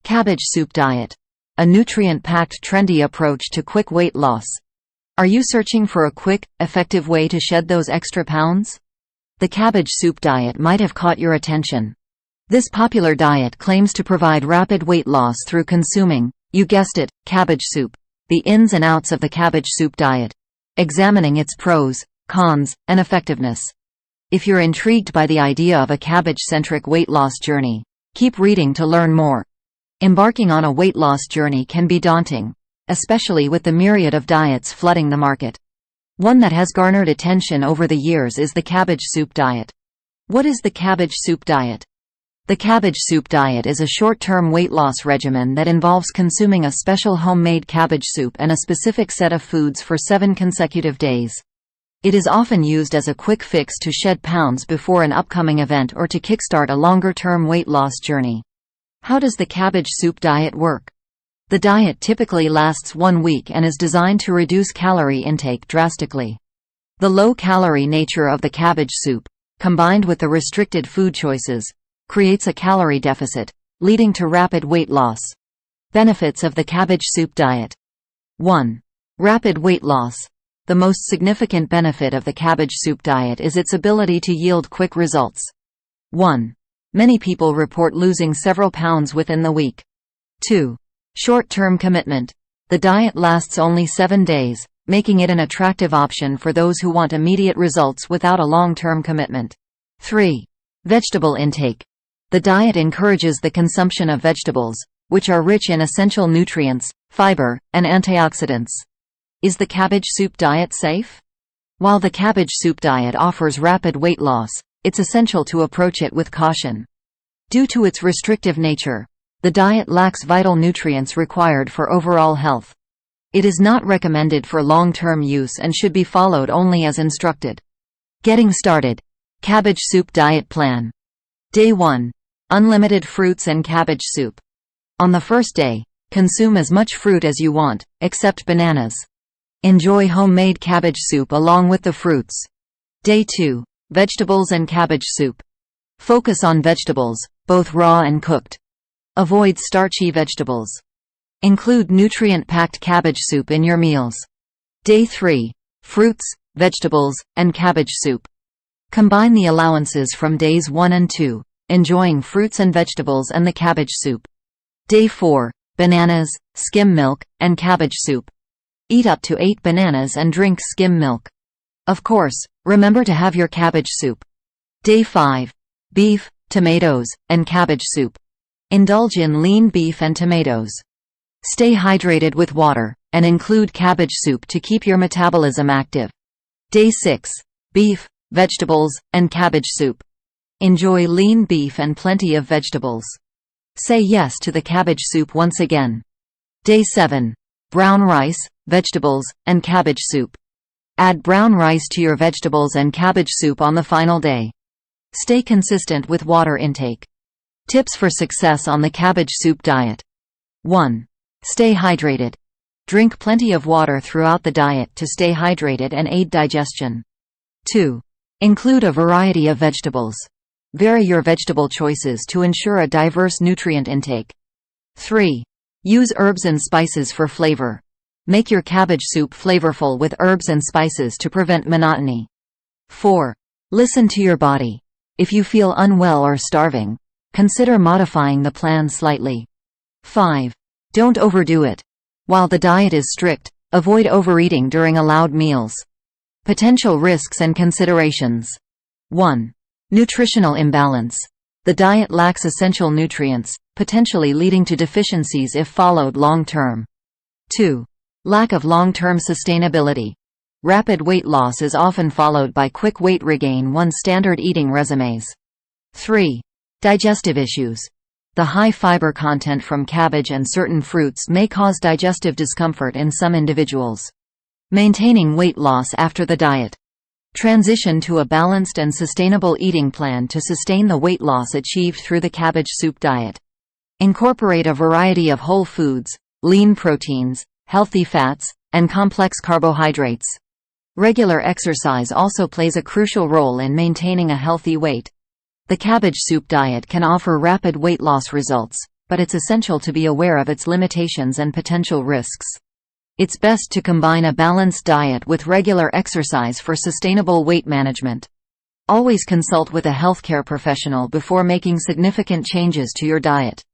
Cabbage soup diet. A nutrient-packed trendy approach to quick weight loss. Are you searching for a quick, effective way to shed those extra pounds? The cabbage soup diet might have caught your attention. This popular diet claims to provide rapid weight loss through consuming, you guessed it, cabbage soup. The ins and outs of the cabbage soup diet. Examining its pros, cons, and effectiveness. If you're intrigued by the idea of a cabbage-centric weight loss journey, keep reading to learn more. Embarking on a weight loss journey can be daunting, especially with the myriad of diets flooding the market. One that has garnered attention over the years is the cabbage soup diet. What is the cabbage soup diet? The cabbage soup diet is a short-term weight loss regimen that involves consuming a special homemade cabbage soup and a specific set of foods for 7 consecutive days. It is often used as a quick fix to shed pounds before an upcoming event or to kickstart a longer-term weight loss journey. How does the cabbage soup diet work? The diet typically lasts 1 week and is designed to reduce calorie intake drastically. The low-calorie nature of the cabbage soup, combined with the restricted food choices, creates a calorie deficit, leading to rapid weight loss. Benefits of the cabbage soup diet. 1. Rapid weight loss. The most significant benefit of the cabbage soup diet is its ability to yield quick results. 1. Many people report losing several pounds within the week. 2. Short-term commitment. The diet lasts only 7 days, making it an attractive option for those who want immediate results without a long-term commitment. 3. Vegetable intake. The diet encourages the consumption of vegetables, which are rich in essential nutrients, fiber, and antioxidants. Is the cabbage soup diet safe? While the cabbage soup diet offers rapid weight loss, it's essential to approach it with caution. Due to its restrictive nature, the diet lacks vital nutrients required for overall health. It is not recommended for long-term use and should be followed only as instructed. Getting started. Cabbage soup diet plan. Day 1. Unlimited fruits and cabbage soup. On the first day, consume as much fruit as you want, except bananas. Enjoy homemade cabbage soup along with the fruits. Day 2. Vegetables and cabbage soup. Focus on vegetables, both raw and cooked. Avoid starchy vegetables. Include nutrient-packed cabbage soup in your meals. Day 3. Fruits, vegetables, and cabbage soup. Combine the allowances from days 1 and 2, enjoying fruits and vegetables and the cabbage soup. Day 4. Bananas, skim milk, and cabbage soup. Eat up to 8 bananas and drink skim milk. Of course, remember to have your cabbage soup. Day 5. Beef, tomatoes, and cabbage soup. Indulge in lean beef and tomatoes. Stay hydrated with water, and include cabbage soup to keep your metabolism active. Day 6. Beef, vegetables, and cabbage soup. Enjoy lean beef and plenty of vegetables. Say yes to the cabbage soup once again. Day 7. Brown rice, vegetables, and cabbage soup. Add brown rice to your vegetables and cabbage soup on the final day. Stay consistent with water intake. Tips for success on the cabbage soup diet. 1. Stay hydrated. Drink plenty of water throughout the diet to stay hydrated and aid digestion. 2. Include a variety of vegetables. Vary your vegetable choices to ensure a diverse nutrient intake. 3. Use herbs and spices for flavor. Make your cabbage soup flavorful with herbs and spices to prevent monotony. 4. Listen to your body. If you feel unwell or starving, consider modifying the plan slightly. 5. Don't overdo it. While the diet is strict, avoid overeating during allowed meals. Potential risks and considerations. 1. Nutritional imbalance. The diet lacks essential nutrients, potentially leading to deficiencies if followed long-term. 2. Lack of long-term sustainability. Rapid weight loss is often followed by quick weight regain once standard eating resumes. 3. Digestive issues. The high fiber content from cabbage and certain fruits may cause digestive discomfort in some individuals. Maintaining weight loss after the diet. Transition to a balanced and sustainable eating plan to sustain the weight loss achieved through the cabbage soup diet. Incorporate a variety of whole foods, lean proteins, healthy fats, and complex carbohydrates. Regular exercise also plays a crucial role in maintaining a healthy weight. The cabbage soup diet can offer rapid weight loss results, but it's essential to be aware of its limitations and potential risks. It's best to combine a balanced diet with regular exercise for sustainable weight management. Always consult with a healthcare professional before making significant changes to your diet.